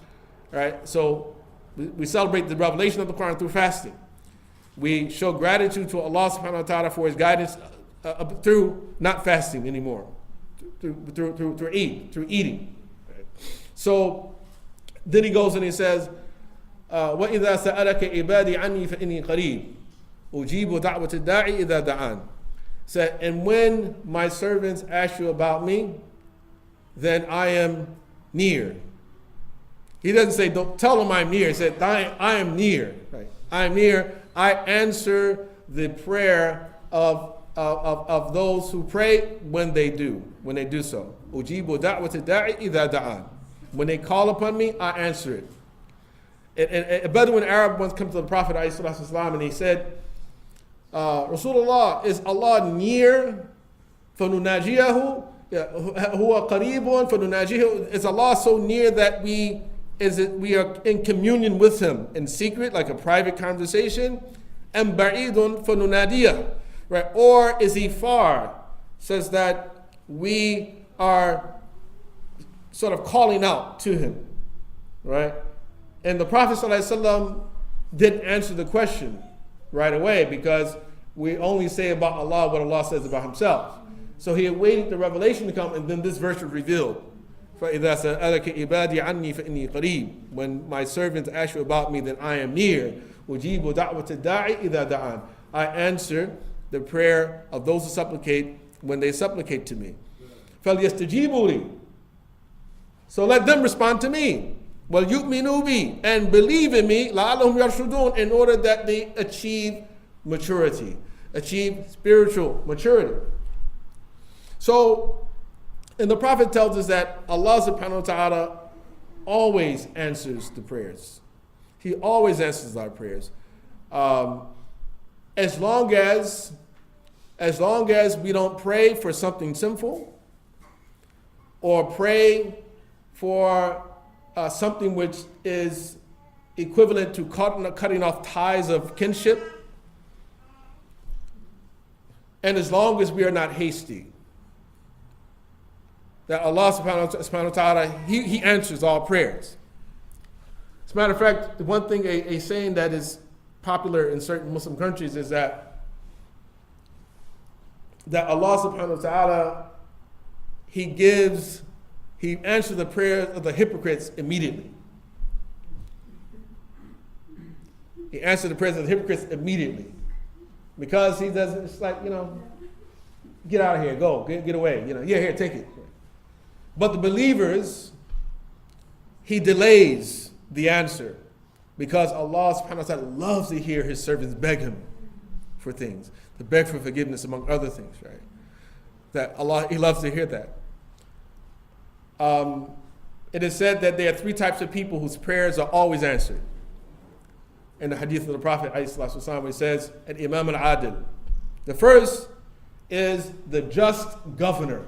A: Right? So we celebrate the revelation of the Quran through fasting. We show gratitude to Allah subhanahu wa ta'ala for His guidance through not fasting anymore, through Eid, through eating. Right? So then He goes and He says, وَإِذَا سَأَلَكَ عِبَادِي عَنِّي فَإِنِّي قَرِيبٌ أُجِيبُ دَعْوَةَ الدَّاعِ إِذَا دَعَانِ. Said, and when my servants ask you about me, then I am near. He doesn't say, don't tell them I'm near. He said, I am near. Right? I am near. I answer the prayer of those who pray when they do so. Ujibu da'wata da'i idha da'an. When they call upon me, I answer it. And a Bedouin Arab once came to the Prophet ﷺ and he said, Rasulullah, is Allah near? فَنُنَاجِيَهُ هُوَ قَرِيبٌ فَنُنَاجِيهُ. Is Allah so near that we are in communion with Him in secret, like a private conversation? And ba'idun fanunadiyah, right? Or is He far, says that we are sort of calling out to Him, right? And the Prophet ﷺ didn't answer the question right away because we only say about Allah what Allah says about Himself. So he awaited the revelation to come, and then this verse was revealed. فَإِذَا سَأَلَكَ عِبَادِي عَنِّي فَإِنِّي قَرِيبٌ. When my servants ask you about me, then I am near. أُجِيبُ دَعْوَةَ الدَّاعِ إِذَا دَعَانِ. I answer the prayer of those who supplicate when they supplicate to me. فَلْيَسْتَجِيبُوا لِي. So let them respond to me. وَلْيُؤْمِنُوا بِي. And believe in me, لَعَلَّهُمْ يَرْشُدُونَ, in order that they achieve maturity. achieve spiritual maturity. So, and the Prophet tells us that Allah subhanahu wa ta'ala always answers the prayers. He always answers our prayers. As long as we don't pray for something sinful or pray for something which is equivalent to cutting off ties of kinship, and as long as we are not hasty, that Allah subhanahu wa ta'ala, He answers all prayers. As a matter of fact, the one thing, a saying that is popular in certain Muslim countries is that Allah subhanahu wa ta'ala, He answers the prayers of the hypocrites immediately. He answers the prayers of the hypocrites immediately. Because He doesn't, it's like, get out of here, go, get away, here, take it. But the believers, He delays the answer because Allah subhanahu wa ta'ala loves to hear His servants beg Him for things, to beg for forgiveness among other things, right? That Allah, He loves to hear that. It is said that there are three types of people whose prayers are always answered. In the hadith of the Prophet, it says, Al-Imam al-Adil. The first is the just governor.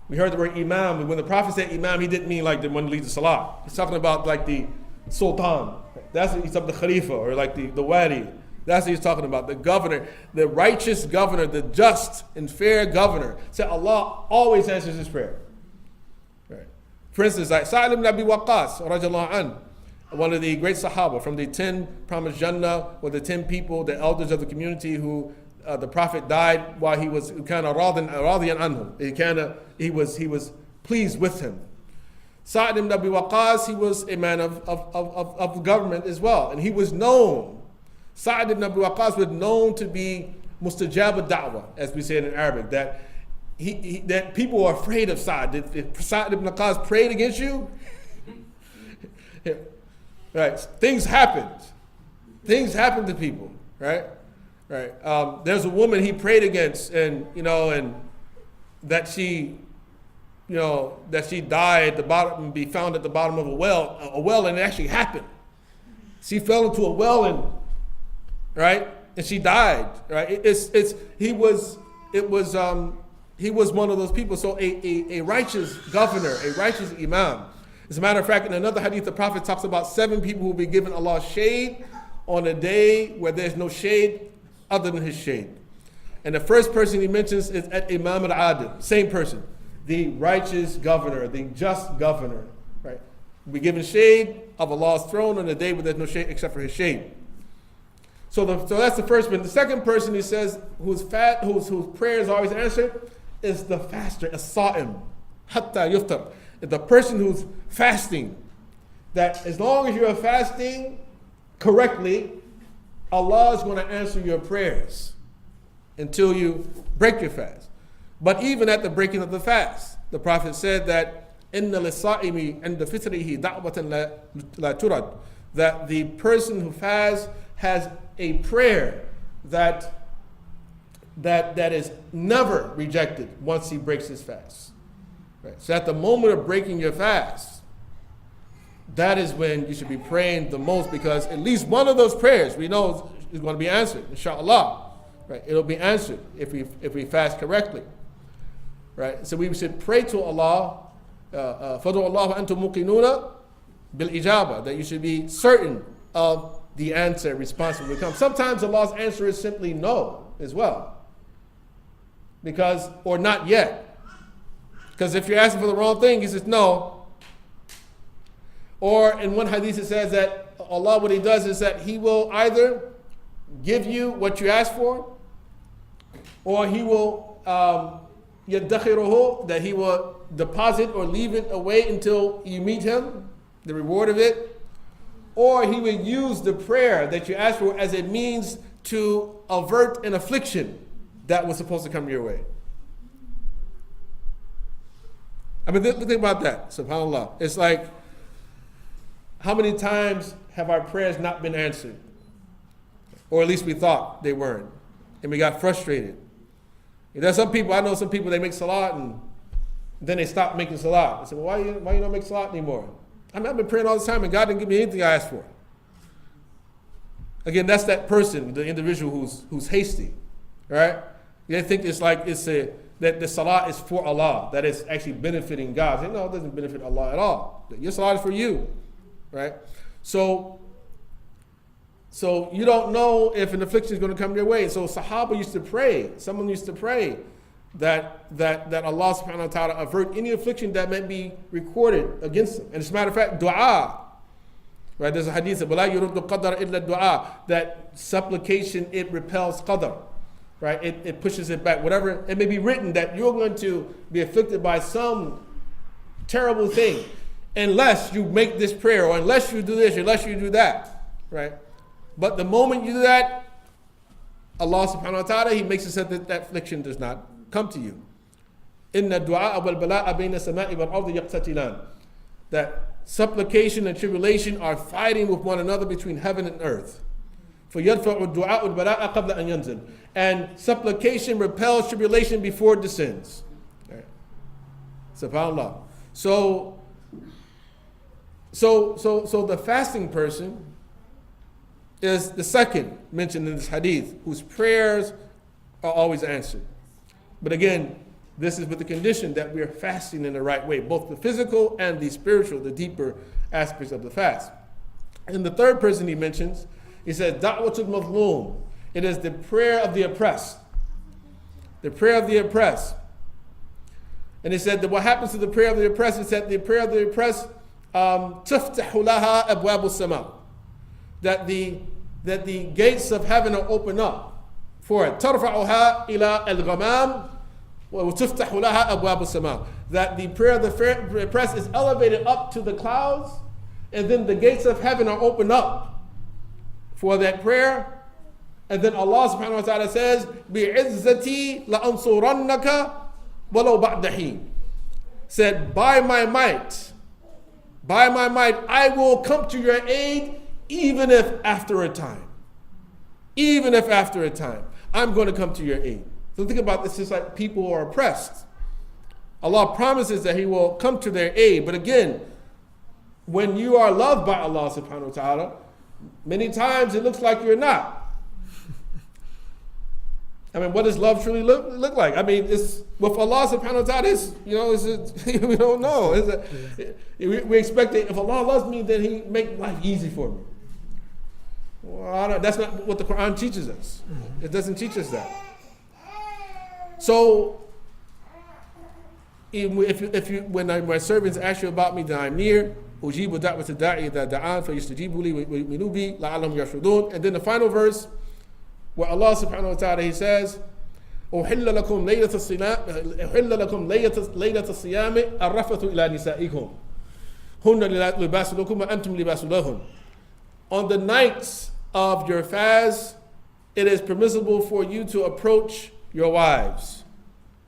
A: We heard the word imam, but when the Prophet said imam, he didn't mean like the one who leads the salah. He's talking about like the sultan. That's what he's talking about, the khalifa, or like the wali. That's what he's talking about, the governor, the righteous governor, the just and fair governor. So Allah always answers his prayer. Right. For instance, like Sa'd ibn Abi Waqqas, radiallahu anhu, one of the great Sahaba from the 10 promised Jannah, or the 10 people, the elders of the community who the Prophet died while he was kind of radiyan anhum. He was pleased with him. Sa'd ibn Abi Waqqas, he was a man of the government as well, and he was known. Sa'd ibn Abi Waqqas was known to be mustajab al-da'wah, as we say in Arabic, that that people are afraid of Sa'd. If Sa'd ibn Waqqas prayed against you, right? Things happened. Things happened to people, right? Right. There's a woman he prayed against, and that she died at the bottom and be found at the bottom of a well, and it actually happened. She fell into a well, and she died, right? He was one of those people. So a righteous governor, a righteous imam. As a matter of fact, in another hadith, the Prophet talks about 7 people who will be given Allah's shade on a day where there's no shade other than His shade. And the first person he mentions is Imam al-Adil, same person, the righteous governor, the just governor, right? Will be given shade of Allah's throne on a day where there's no shade except for His shade. So that's the first one. The second person he says whose prayers are always answered is the faster, as-sa'im, hatta yuftar. The person who's fasting, that as long as you're fasting correctly, Allah is going to answer your prayers until you break your fast. But even at the breaking of the fast, the Prophet said that inna lis-sa'imi 'inda fitrihi da'watan la turad, that the person who fasts has a prayer that is never rejected once he breaks his fast. Right. So at the moment of breaking your fast, that is when you should be praying the most, because at least one of those prayers we know is going to be answered, inshallah. Right? It'll be answered if we fast correctly. Right? So we should pray to Allah, فَدُعُ اللَّهَ أَنْتُمْ مُقِنُونَ بِالْإِجَابَةِ, that you should be certain of the answer, response will come. Sometimes Allah's answer is simply no as well, or not yet. Because if you're asking for the wrong thing, He says no. Or in one hadith it says that Allah, what He does is that He will either give you what you ask for, or He will يَدَّخِرُهُ, that He will deposit or leave it away until you meet Him, the reward of it. Or He will use the prayer that you ask for as a means to avert an affliction that was supposed to come your way. I mean, think about that, subhanAllah. It's like, how many times have our prayers not been answered? Or at least we thought they weren't. and we got frustrated. There's some people, I know some people, they make salat and then they stop making salat. I said, well, why you don't make salat anymore? I mean, I've been praying all the time and God didn't give me anything I asked for. Again, that's that person, the individual who's hasty, right? They think that the salat is for Allah, that it's actually benefiting God. They say, no, it doesn't benefit Allah at all. Your salat is for you, right? So you don't know if an affliction is going to come your way. So Sahaba used to pray. Someone used to pray that Allah subhanahu wa ta'ala avert any affliction that may be recorded against them. And as a matter of fact, dua. Right? There's a hadith of وَلَا يُرُدُّ قَدَرَ إِلَّا الدُّعَاء, that supplication, it repels qadar. Right? It pushes it back. Whatever, it may be written that you're going to be afflicted by some terrible thing unless you make this prayer, or unless you do this, or unless you do that. Right? But the moment you do that, Allah subhanahu wa ta'ala, He makes it so that that affliction does not come to you. Inna du'a wal bala'a bayna sama'i wal ardi yaqtatilan. That supplication and tribulation are fighting with one another between heaven and earth. فَيَدْفَعُ الدُّعَاءُ الْبَلَاءَ قَبْلَ أَنْ يَنْزِلْ. And supplication repels tribulation before it descends. Right. SubhanAllah. So the fasting person is the second mentioned in this hadith, whose prayers are always answered. But again, this is with the condition that we are fasting in the right way, both the physical and the spiritual, the deeper aspects of the fast. And the third person he mentions, he says, Da'watul Mazloom. It is the prayer of the oppressed. The prayer of the oppressed. And he said that what happens to the prayer of the oppressed is that the prayer of the oppressed, تُفْتَحُ لَهَا أَبْوَابُ السَّمَاءِ. That the gates of heaven are open up for it. تَرْفَعُهَا إِلَىٰ الْغَمَامِ وَتُفْتَحُ لَهَا أَبْوَابُ السَّمَاءِ. That the prayer of the oppressed is elevated up to the clouds, and then the gates of heaven are opened up for that prayer. And then Allah subhanahu wa ta'ala says, بِعِزَّتِي لَأَنصُرَنَّكَ وَلَوْ بَعْدَ حِينٍ. Said, by my might, I will come to your aid, even if after a time. Even if after a time, I'm going to come to your aid. So think about this, it's like people who are oppressed. Allah promises that He will come to their aid. But again, when you are loved by Allah subhanahu wa ta'ala, many times it looks like you're not. I mean, what does love truly look like? I mean, it's with Allah subhanahu wa ta'ala, we don't know. We expect that if Allah loves me, then He make life easy for me. Well, that's not what the Quran teaches us. It doesn't teach us that. So, when my servants ask you about me, then I'm near. أُجِيبُ دَعْوَةَ الدَّاعِ إِذَا دَعَانِ فَيَسْتَجِيبُ لِي وَيُؤْمِنُوا بِي لَعَلَّهُمْ يَرْشُدُونَ. And then the final verse, where Allah subhanahu wa ta'ala, He says, أُحِلَّ لَكُمْ لَيْلَةَ الصِّيَامِ الرَّفَثُ إِلَى نِسَائِكُمْ هُنَّ لِبَاسٌ لَكُمْ وَأَنْتُمْ لِبَاسٌ لَهُنَّ. On the nights of your fast, it is permissible for you to approach your wives.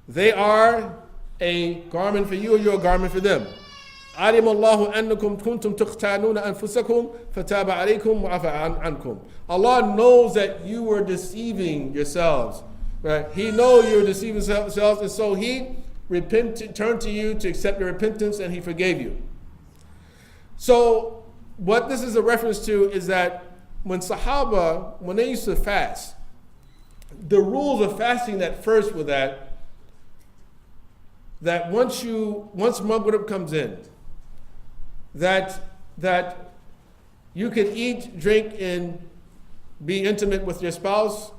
A: They are a garment for you, or you're a garment for them. عَلِمَ اللَّهُ أَنَّكُمْ كُنْتُمْ تُخْتَانُونَ أَنفُسَكُمْ فَتَابَ عَلَيْكُمْ وَعَفَى عَنْكُمْ. Allah knows that you were deceiving yourselves. Right? He knows you were deceiving yourselves, and so He turned to you to accept your repentance, and He forgave you. So what this is a reference to is that when Sahaba, when they used to fast, the rules of fasting that first were that once Maghrib comes in, that you can eat, drink, and be intimate with your spouse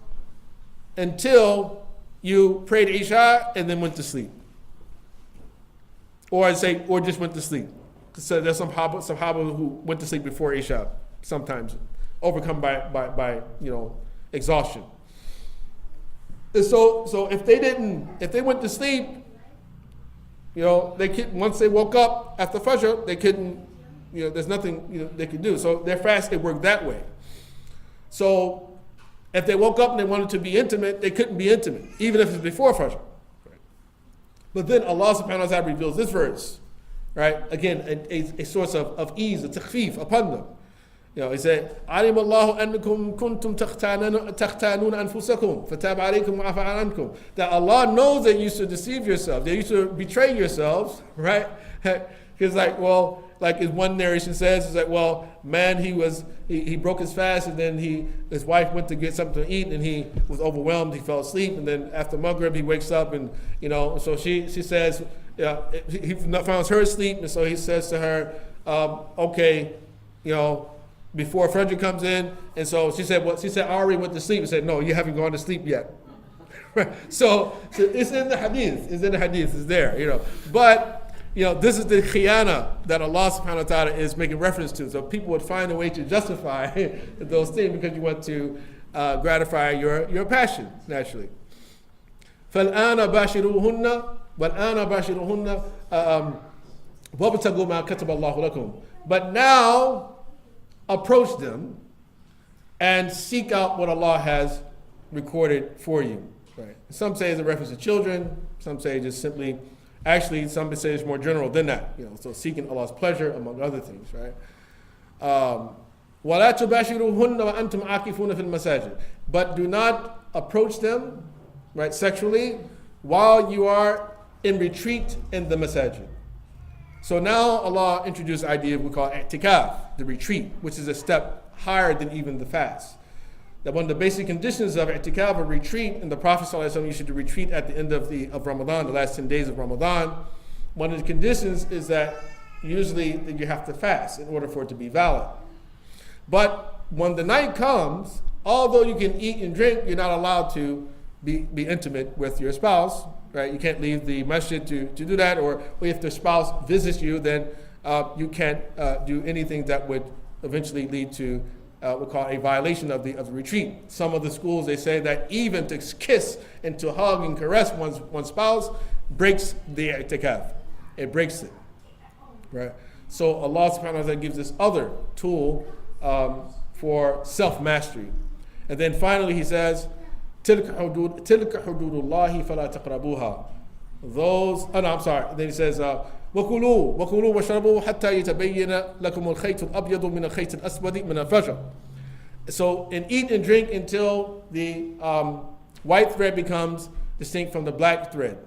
A: until you prayed Isha and then went to sleep. Or just went to sleep. So there's some Sahaba who went to sleep before Isha, sometimes overcome by exhaustion. And so if they went to sleep, they could, once they woke up after Fajr, they couldn't, there's nothing they could do. So their fast, it worked that way. So if they woke up and they wanted to be intimate, they couldn't be intimate, even if it's before Fajr. Right? But then Allah subhanahu wa ta'ala reveals this verse, right? Again, a source of ease, a takhfif upon them. He said, "Alim Allahu annakum kuntum takhtanuna anfusakum, fatab alaykum wa afa ankum." That Allah knows that you used to deceive yourselves, that you used to betray yourselves, right? Because like as one narration says, it's like, well, man, he broke his fast, and then his wife went to get something to eat, and he was overwhelmed, he fell asleep, and then after Maghrib he wakes up, and so she says, he finds her asleep, and so he says to her, okay, before Frederick comes in, and so she said, I already went to sleep. He said, no, you haven't gone to sleep yet. so it's in the hadith. It's there, But, this is the khiyana that Allah subhanahu wa ta'ala is making reference to. So people would find a way to justify those things because you want to gratify your passion, naturally. فَالْآنَ بَاشِرُوهُنَّ وَابْتَغُوا مَا كَتَبَ اللَّهُ لَكُمْ. But now, approach them and seek out what Allah has recorded for you. Right? Some say it's a reference to children. Some say just simply, actually, some say it's more general than that. So seeking Allah's pleasure, among other things. Right? وَلَا تُبَاشِرُوهُنَّ وَأَنْتُمْ عَاكِفُونَ فِي الْمَسَاجِدِ. But do not approach them, right, sexually, while you are in retreat in the masajid. So now Allah introduced the idea we call i'tikaf, the retreat, which is a step higher than even the fast. That one of the basic conditions of i'tikaf, or retreat, and the Prophet ﷺ used to retreat at the end of Ramadan, the last 10 days of Ramadan. One of the conditions is that usually that you have to fast in order for it to be valid. But when the night comes, although you can eat and drink, you're not allowed to be intimate with your spouse. Right? You can't leave the masjid to do that, or if the spouse visits you, then you can't do anything that would eventually lead to what we call a violation of the retreat. Some of the schools, they say that even to kiss and to hug and caress one's spouse breaks the i'tikaf. It breaks it. Right? So Allah subhanahu wa ta'ala gives this other tool for self-mastery. And then finally he says, تِلْكَ حُدُودُ اللَّهِ فَلَا تَقْرَبُوهَا. Then he says, وَكُلُوا وَاشْرَبُوا حَتَّى يَتَبَيَّنَ لَكُمُ الْخَيْطُ الْأَبْيَضُ مِنَ الْخَيْطِ الْأَسْوَدِ مِنَ الْفَجْرِ. So, and eat and drink until the white thread becomes distinct from the black thread.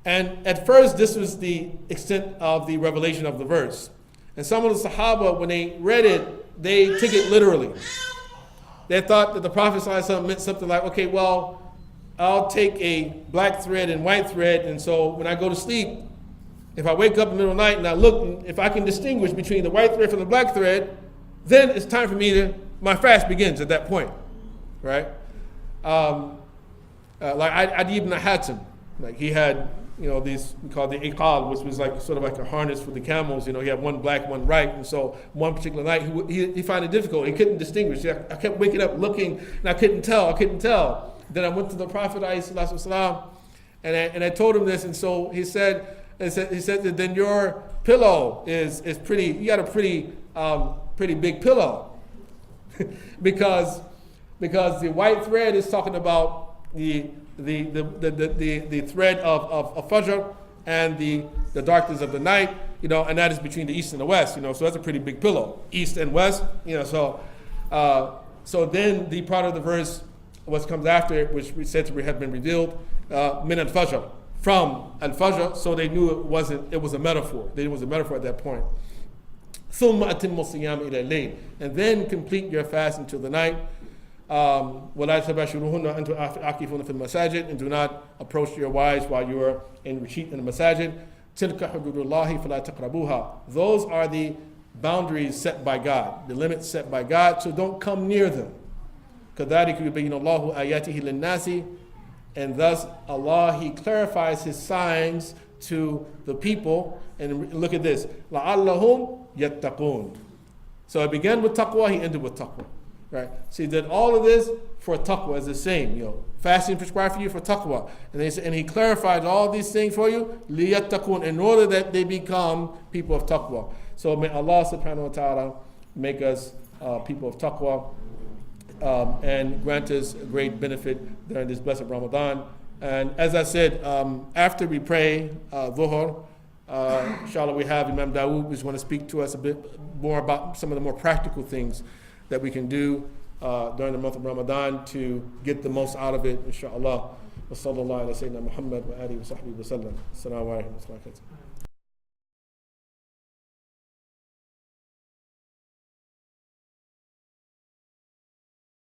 A: And at first, this was the extent of the revelation of the verse. And some of the Sahaba, when they read it, they took it literally. They thought that the Prophet ﷺ meant something like, okay, well, I'll take a black thread and white thread, and so when I go to sleep, if I wake up in the middle of the night and I look, if I can distinguish between the white thread from the black thread, then it's time for me my fast begins at that point, right? Like Adi ibn Hatim, like he had, these, we call the iqal, which was like sort of like a harness for the camels. He had one black, one white, and so one particular night he found it difficult. He couldn't distinguish. I kept waking up looking, and I couldn't tell. Then I went to the Prophet ﷺ, and I told him this, and so he said that then your pillow is pretty. You got a pretty big pillow, because the white thread is talking about the thread of Fajr and the darkness of the night, and that is between the east and the west, so that's a pretty big pillow, east and west, so then the part of the verse, what comes after it, which we said to have been revealed, min al-Fajr, from al-Fajr, so they knew it was a metaphor. It was a metaphor at that point. ثُمَّ أَتِمُّ الصِّيَامَ إِلَى اللَّيْلِ, and then complete your fast until the night. وَلَا تَبَاشِرُوهُنَّ أَنْتُمْ عَاكِفُونَ فِي الْمَسَاجِدِ, and do not approach your wives while you are in retreat in the masajid. تِلْكَ حُدُودُ اللَّهِ فَلَا تَقْرَبُوهَا. Those are the boundaries set by God, the limits set by God, so don't come near them. كَذَلِكَ يُبَيِّنُ اللَّهُ آيَاتِهِ لِلنَّاسِ, and thus Allah, He clarifies His signs to the people. And look at this, لَعَلَّهُمْ يَتَّقُونَ. So it began with taqwa, He ended with taqwa. Right? So He did all of this for taqwa, as the same. Fasting prescribed for you for taqwa. And He clarified all these things for you, لِيَتَّقُونَ, in order that they become people of taqwa. So may Allah subhanahu wa ta'ala make us people of taqwa, and grant us great benefit during this blessed Ramadan. And as I said, after we pray dhuhr, Inshallah, we have Imam Dawood, who's going to speak to us a bit more about some of the more practical things that we can do during the month of Ramadan to get the most out of it, inshallah. Wa sallallahu ala sayyidina Muhammad wa alihi wa sahbihi wa sallam. Assalamu alaikum wa rahmatullahi wa barakatuh.